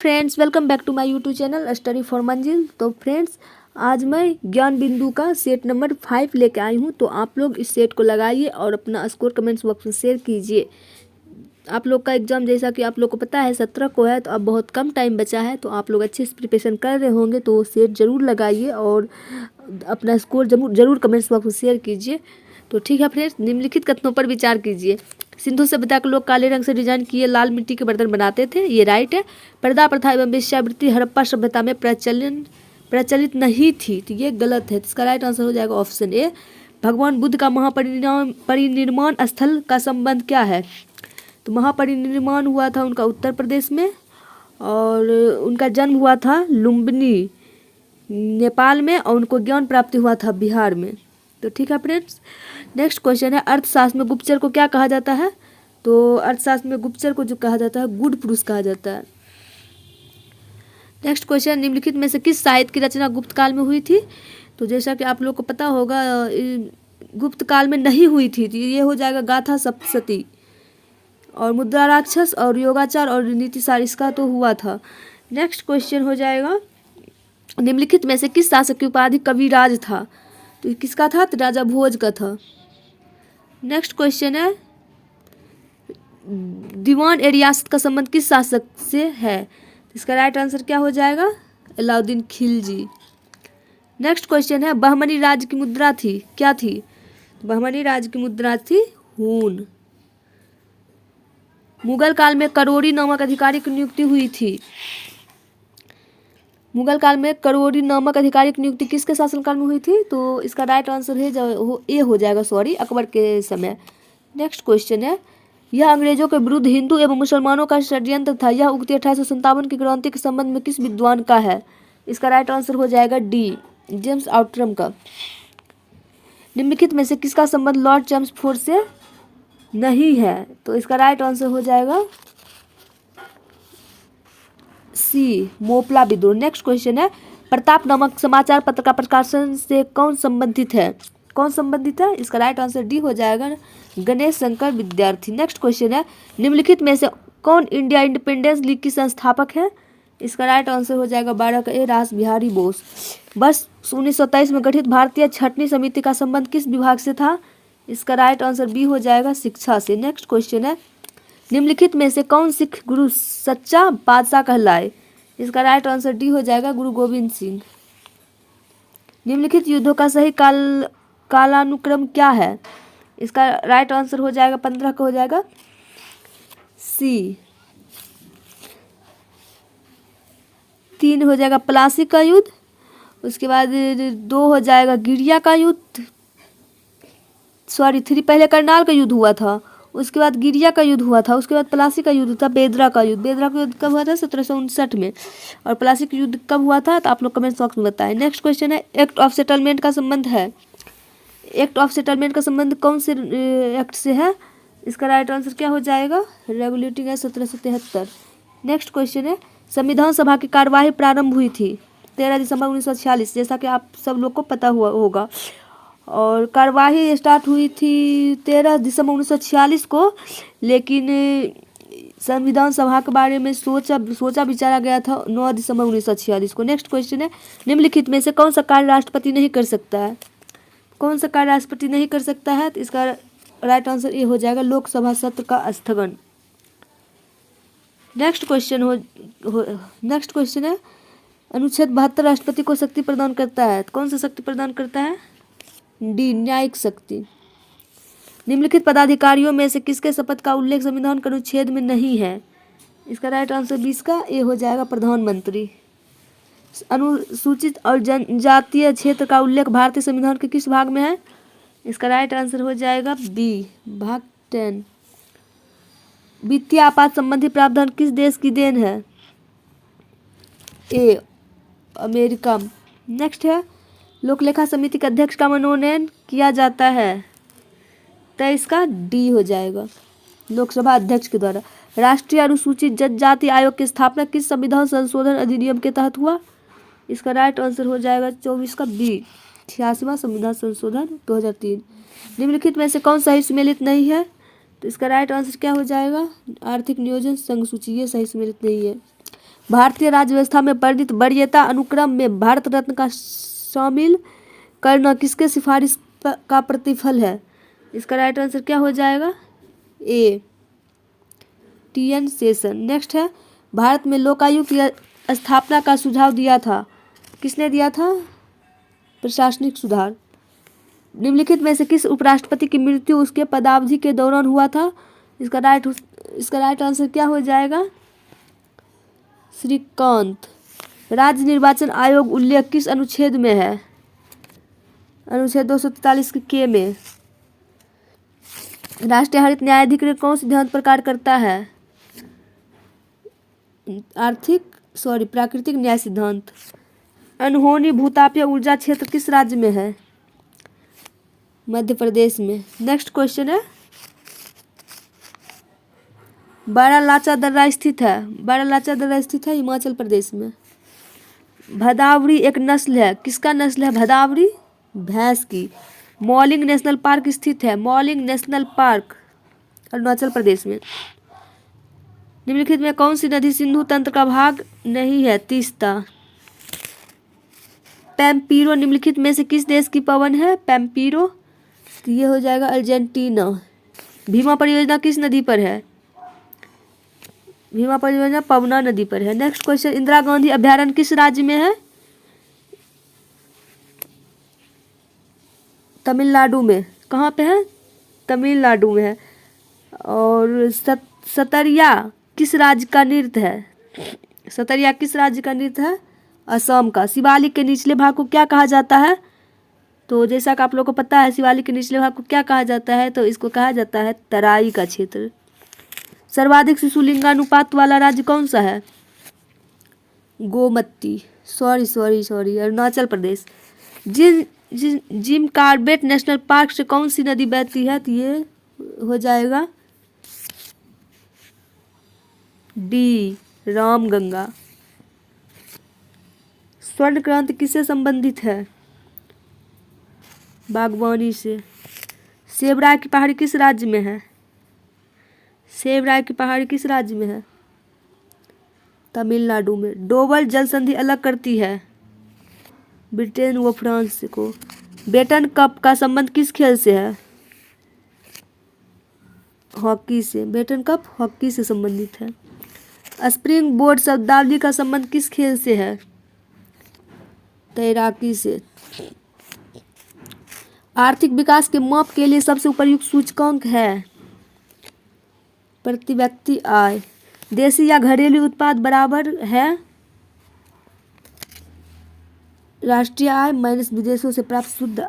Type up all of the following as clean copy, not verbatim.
Friends, welcome back to my YouTube channel study for Manzil. तो friends, आज मैं ज्ञान बिंदु का सेट नंबर 5 लेके आई हूँ। तो आप लोग इस सेट को लगाइए और अपना स्कोर कमेंट्स बॉक्स में शेयर कीजिए। आप लोग का एग्ज़ाम जैसा कि आप लोग को पता है 17 को है, तो अब बहुत कम टाइम बचा है। तो आप लोग अच्छे से प्रिपरेशन कर रहे होंगे, तो सेट ज़रूर लगाइए और अपना स्कोर जरूर कमेंट्स बॉक्स में शेयर कीजिए। तो ठीक है फ्रेंड्स, निम्नलिखित कथनों पर विचार कीजिए। सिंधु सभ्यता के लोग काले रंग से डिजाइन किए लाल मिट्टी के बर्तन बनाते थे, ये राइट है। पर्दा प्रथा एवं वेश्यावृत्ति हड़प्पा सभ्यता में प्रचलित नहीं थी, तो ये गलत है। इसका राइट आंसर हो जाएगा ऑप्शन ए। भगवान बुद्ध का महापरिनिर्वाण स्थल का संबंध क्या है? तो महापरिनिर्वाण हुआ था उनका उत्तर प्रदेश में, और उनका जन्म हुआ था लुम्बिनी नेपाल में, और उनको ज्ञान प्राप्ति हुआ था बिहार में। तो ठीक है फ्रेंड्स, नेक्स्ट क्वेश्चन है, अर्थशास्त्र में गुप्तचर को क्या कहा जाता है? तो अर्थशास्त्र में गुप्तचर को जो कहा जाता है गुड पुरुष कहा जाता है। नेक्स्ट क्वेश्चन, निम्नलिखित में से किस साहित्य की रचना गुप्त काल में हुई थी? तो जैसा कि आप लोग को पता होगा, गुप्त काल में नहीं हुई थी, तो ये हो जाएगा गाथा सप्तशती, और मुद्रा राक्षस और योगाचार और नीतिसार इसका तो हुआ था। नेक्स्ट क्वेश्चन हो जाएगा, निम्नलिखित में से किस शासक की उपाधि कविराज था? तो किसका था? तो राजा भोज का था। नेक्स्ट क्वेश्चन है, दीवान ए रियासत का संबंध किस शासक से है? इसका राइट आंसर क्या हो जाएगा? अलाउद्दीन खिलजी। नेक्स्ट क्वेश्चन है, बहमनी राज्य की मुद्रा थी क्या थी? बहमनी राज्य की मुद्रा थी हून। मुगल काल में करोड़ी नामक अधिकारी की नियुक्ति हुई थी। मुगल काल में करोड़ी नामक अधिकारी की नियुक्ति किसके शासनकाल में हुई थी? तो इसका राइट आंसर है ए हो जाएगा, सॉरी, अकबर के समय। नेक्स्ट क्वेश्चन है, यह अंग्रेजों के विरुद्ध हिंदू एवं मुसलमानों का षड्यंत्र था, यह उक्ति 1857 की क्रांति के संबंध में किस विद्वान का है? इसका राइट आंसर हो जाएगा डी, जेम्स आउटरम का। निम्नलिखित में से किसका संबंध लॉर्ड चेम्सफोर्ड से नहीं है? तो इसका राइट आंसर हो जाएगा सी, मोपला विद्रोह। नेक्स्ट क्वेश्चन है, प्रताप नामक समाचार पत्र का प्रकाशन से कौन संबंधित है? कौन संबंधित है? इसका राइट आंसर डी हो जाएगा, गणेश शंकर विद्यार्थी। नेक्स्ट क्वेश्चन है, निम्नलिखित में से कौन इंडिया इंडिपेंडेंस लीग की संस्थापक है? इसका राइट आंसर हो जाएगा 12 का ए, रास बिहारी बोस। बस 1923 में गठित भारतीय छठवीं समिति का संबंध किस विभाग से था? इसका राइट आंसर बी हो जाएगा, शिक्षा से। नेक्स्ट क्वेश्चन है, निम्नलिखित में से कौन सिख गुरु सच्चा बादशाह कहलाए? इसका राइट आंसर डी हो जाएगा, गुरु गोविंद सिंह। निम्नलिखित युद्धों का सही कालानुक्रम क्या है? इसका राइट आंसर हो जाएगा 15 का हो जाएगा सी। 3 हो जाएगा प्लासी का युद्ध, उसके बाद 2 हो जाएगा गिरिया का युद्ध, सॉरी 3 पहले करनाल का युद्ध हुआ था, उसके बाद गिरिया का युद्ध हुआ था, उसके बाद प्लासी का युद्ध था, बेदरा का युद्ध। बेदरा का युद्ध कब हुआ था? 1759 में। और प्लासी का युद्ध कब हुआ था? तो आप लोग कमेंट बॉक्स में बताएं। नेक्स्ट क्वेश्चन है, एक्ट ऑफ सेटलमेंट का संबंध है। एक्ट ऑफ सेटलमेंट का संबंध कौन से एक्ट से है? इसका राइट आंसर क्या हो जाएगा? Regulating act 1773। नेक्स्ट क्वेश्चन है, संविधान सभा की कार्यवाही प्रारंभ हुई थी 13 दिसंबर 1946, जैसा कि आप सब लोग को पता हुआ होगा। और कार्यवाही स्टार्ट हुई थी 13 दिसंबर 1946 को, लेकिन संविधान सभा के बारे में सोचा विचारा गया था 9 दिसंबर 1946 को। नेक्स्ट क्वेश्चन है, निम्नलिखित में से कौन सा कार्य राष्ट्रपति नहीं कर सकता है? कौन सा कार्य राष्ट्रपति नहीं कर सकता है? तो इसका राइट आंसर ये हो जाएगा, लोकसभा सत्र का स्थगन। नेक्स्ट क्वेश्चन है, अनुच्छेद 72 राष्ट्रपति को शक्ति प्रदान करता है। कौन सा शक्ति प्रदान करता है? डी, न्यायिक शक्ति। निम्नलिखित पदाधिकारियों में से किसके शपथ का उल्लेख संविधान के अनुच्छेद में नहीं है? इसका राइट आंसर 20 का ए हो जाएगा, प्रधानमंत्री। अनुसूचित और जनजातीय क्षेत्र का उल्लेख भारतीय संविधान के किस भाग में है? इसका राइट आंसर हो जाएगा बी, भाग 10। वित्तीय आपात संबंधी प्रावधान किस देश की देन है? ए, अमेरिका। नेक्स्ट है, लोकलेखा समिति के अध्यक्ष का मनोनयन किया जाता है। 23 का डी हो जाएगा, लोकसभा अध्यक्ष के द्वारा। राष्ट्रीय अनुसूचित जनजाति आयोग की स्थापना किस संविधान संशोधन अधिनियम के तहत हुआ? इसका राइट आंसर हो जाएगा 24 का बी, 86वां संविधान संशोधन 2003। निम्नलिखित में से कौन सही सुमेलित नहीं है? तो इसका राइट आंसर क्या हो जाएगा? आर्थिक नियोजन संघ सूची, ये सही सुमेलित नहीं है। भारतीय राज्य व्यवस्था में वर्णित वरीयता अनुक्रम में भारत रत्न का शामिल करना किसके सिफारिश का प्रतिफल है? इसका राइट आंसर क्या हो जाएगा? ए, टी.एन. शेषन। नेक्स्ट है, भारत में लोकायुक्त की स्थापना का सुझाव दिया था, किसने दिया था? प्रशासनिक सुधार। निम्नलिखित में से किस उपराष्ट्रपति की मृत्यु उसके पदावधि के दौरान हुआ था? इसका राइट आंसर क्या हो जाएगा? श्रीकांत। राज्य निर्वाचन आयोग उल्लेख किस अनुच्छेद में है? अनुच्छेद 243 के में। राष्ट्रीय हरित न्यायाधिकरण कौन सिद्धांत पर कार्य करता है? प्राकृतिक न्याय सिद्धांत। अनहोनी भूतापीय ऊर्जा क्षेत्र किस राज्य में है? मध्य प्रदेश में। नेक्स्ट क्वेश्चन है, बारालाचा दर्रा स्थित है हिमाचल प्रदेश में। भदावरी एक नस्ल है, किसका नस्ल है भदावरी? भैंस की। मॉलिंग नेशनल पार्क स्थित है, मॉलिंग नेशनल पार्क अरुणाचल प्रदेश में। निम्नलिखित में कौन सी नदी सिंधु तंत्र का भाग नहीं है? तीस्ता। पैम्पीरो निम्नलिखित में से किस देश की पवन है? पैम्पीरो, तो ये हो जाएगा अर्जेंटीना। भीमा परियोजना किस नदी पर है? भीमा परियोजना पवना नदी पर है। नेक्स्ट क्वेश्चन, इंदिरा गांधी अभयारण्य किस राज्य में है? तमिलनाडु में। कहाँ पे है? तमिलनाडु में है। और सतरिया किस राज्य का नृत्य है? सतरिया किस राज्य का नृत्य है? असम का। शिवालिक के निचले भाग को क्या कहा जाता है? तो जैसा कि आप लोगों को पता है, शिवालिक के निचले भाग को क्या कहा जाता है? तो इसको कहा जाता है तराई का क्षेत्र। सर्वाधिक शिशु लिंगानुपात वाला राज्य कौन सा है? Gomti, sorry Arunachal Pradesh. Jim Corbett national park से कौन सी नदी बहती है? तो ये हो जाएगा डी, रामगंगा। स्वर्ण क्रांति किससे संबंधित है? बागवानी से। सेबराय की पहाड़ी किस राज्य में है? सेबराय की पहाड़ी किस राज्य में है? तमिलनाडु में। डोवल जल संधि अलग करती है ब्रिटेन व फ्रांस को। बेटन कप का संबंध किस खेल से है? हॉकी से। बेटन कप हॉकी से संबंधित है। स्प्रिंग बोर्ड शब्दावली का संबंध किस खेल से है? तैराकी से। आर्थिक विकास के माप के लिए सबसे उपयुक्त सूचकांक है? प्रति व्यक्ति आय। देशी या घरेलू उत्पाद बराबर है राष्ट्रीय आय माइनस विदेशों से प्राप्त शुद्ध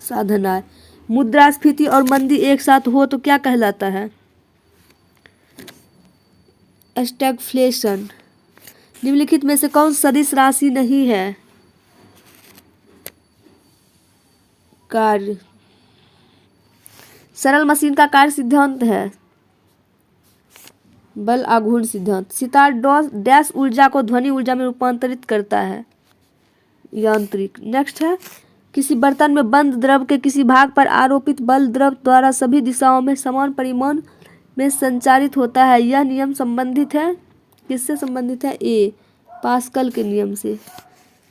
साधन आय। मुद्रास्फीति और मंदी एक साथ हो तो क्या कहलाता है? स्टैगफ्लेशन। निम्नलिखित में से कौन सदिश राशि नहीं है? कार्य। सरल मशीन का कार्य सिद्धांत है बल आघूर्ण सिद्धांत। सितार डैश ऊर्जा को ध्वनि ऊर्जा में रूपांतरित करता है, यांत्रिक। नेक्स्ट है, किसी बर्तन में बंद द्रव के किसी भाग पर आरोपित बल द्रव द्वारा सभी दिशाओं में समान परिमाण में संचारित होता है। यह नियम संबंधित है, किससे संबंधित है? ए, पास्कल के नियम से।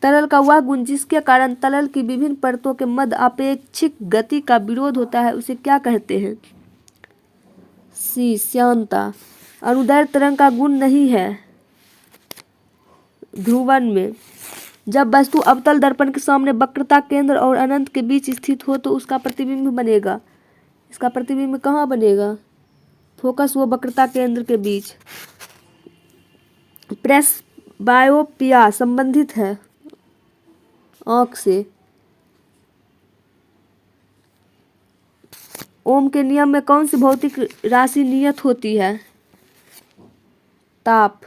तरल का वह गुण जिसके कारण तरल की विभिन्न परतों के मध्य अपेक्षिक गति का विरोध होता है उसे क्या कहते हैं? सी, श्यानता। अनुदैर्ध्य तरंग का गुण नहीं है ध्रुवन में। जब वस्तु अवतल दर्पण के सामने वक्रता केंद्र और अनंत के बीच स्थित हो तो उसका प्रतिबिंब बनेगा। इसका प्रतिबिंब कहाँ बनेगा? फोकस व वक्रता केंद्र के बीच। प्रेसबायोपिया संबंधित है आँख से। ओम के नियम में कौन सी भौतिक राशि नियत होती है? ताप।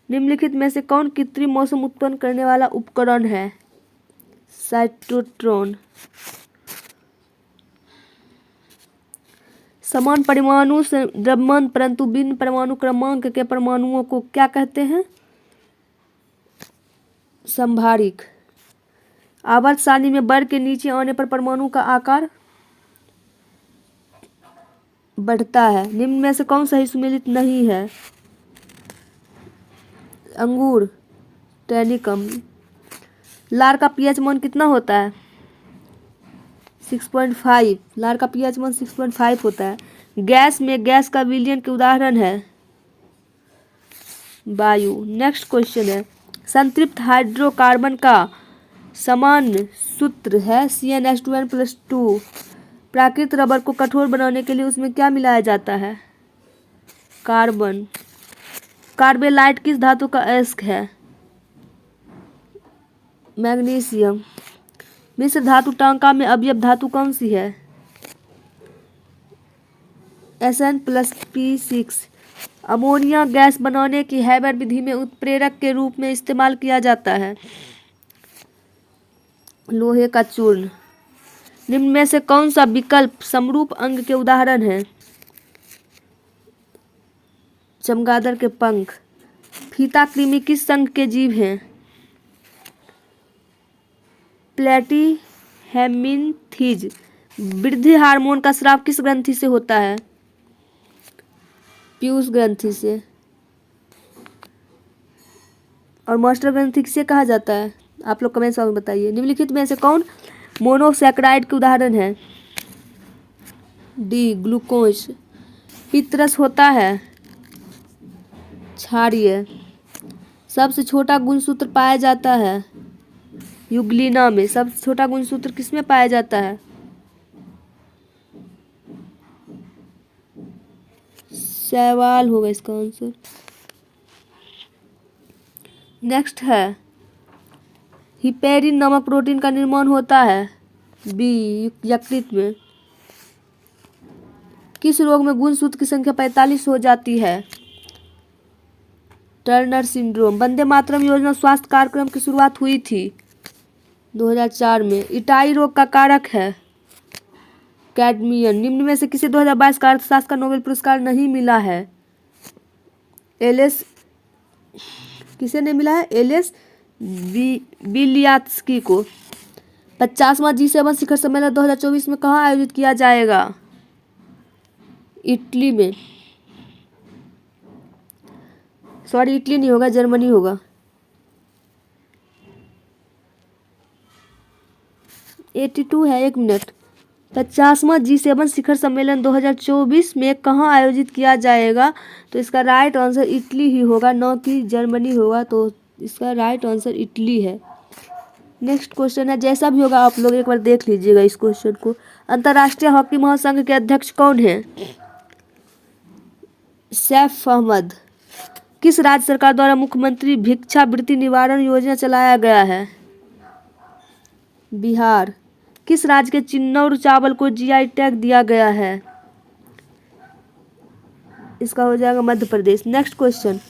निम्नलिखित में से कौन कृत्रिम मौसम उत्पन्न करने वाला उपकरण है? साइक्लोट्रॉन। समान परमाणु से द्रव्यमान परंतु भिन्न परमाणु क्रमांक के परमाणुओं को क्या कहते हैं? संभारिक। आवर्त सारणी में वर्ग के नीचे आने पर परमाणु का आकार बढ़ता है। निम्न में से कौन सही सुमेलित नहीं है? अंगूर टेनिकम। लार का पीएच मान कितना होता है? 6.5। लार का पीएच मान 6.5 होता है। गैस में गैस का विलयन के उदाहरण है वायु। नेक्स्ट क्वेश्चन है, संतृप्त हाइड्रोकार्बन का सामान्य सूत्र है CnH2n+2। प्राकृतिक रबर को कठोर बनाने के लिए उसमें क्या मिलाया जाता है? कार्बन। कार्बेलाइट किस धातु का अयस्क है? मैग्नीशियम। मिश्र धातु टांका में अवयव धातु कौन सी है? Sn+P6। अमोनिया गैस बनाने की हैबर विधि में उत्प्रेरक के रूप में इस्तेमाल किया जाता है लोहे का चूर्ण। निम्न में से कौन सा विकल्प समरूप अंग के उदाहरण है? चमगादड़ के पंख। फीता कृमि किस संघ के जीव हैं? प्लेटिहेल्मिन्थीज। वृद्धि हार्मोन का स्राव किस ग्रंथि से होता है? पीयूष ग्रंथि से। और मास्टर ग्रंथि किसे कहा जाता है? आप लोग कमेंट्स में बताइए। निम्नलिखित में से कौन मोनोसैकेराइड के उदाहरण है? D glucose. पितरस होता है क्षारीय। सबसे छोटा गुणसूत्र पाया जाता है यूग्लिना में। सबसे छोटा गुणसूत्र किसमें पाया जाता है? शैवाल होगा इसका आंसर। नेक्स्ट है, हिपेरिन नामक प्रोटीन का निर्माण होता है बी यकृत में। किस रोग में गुणसूत्र की संख्या 45 हो जाती है? Turner syndrome. वंदे मातरम योजना स्वास्थ्य कार्यक्रम की शुरुआत हुई थी 2004 में। इटाई रोग का कारक है कैडमियम। निम्न में से किसे 2022 का अर्थशास्त्र का नोबेल पुरस्कार नहीं मिला है? एलेस। किसे नहीं मिला है? एलेस बिलियात्स्की को। 50वां G7 शिखर सम्मेलन 2024 में कहाँ आयोजित किया जाएगा? इटली में। सॉरी, इटली नहीं होगा, जर्मनी होगा। 82 है, एक मिनट। 50वां G7 शिखर सम्मेलन 2024 में कहाँ आयोजित किया जाएगा? तो इसका राइट आंसर इटली ही होगा, न कि जर्मनी होगा। तो इसका राइट आंसर इटली है। नेक्स्ट क्वेश्चन है, जैसा भी होगा आप लोग एक बार देख लीजिएगा इस क्वेश्चन को। अंतर्राष्ट्रीय हॉकी महासंघ के अध्यक्ष कौन है? सैफ अहमद। किस राज्य सरकार द्वारा मुख्यमंत्री भिक्षावृत्ति निवारण योजना चलाया गया है? बिहार। किस राज्य के चिन्नौर चावल को जीआई टैग दिया गया है? इसका हो जाएगा मध्य प्रदेश। Next question,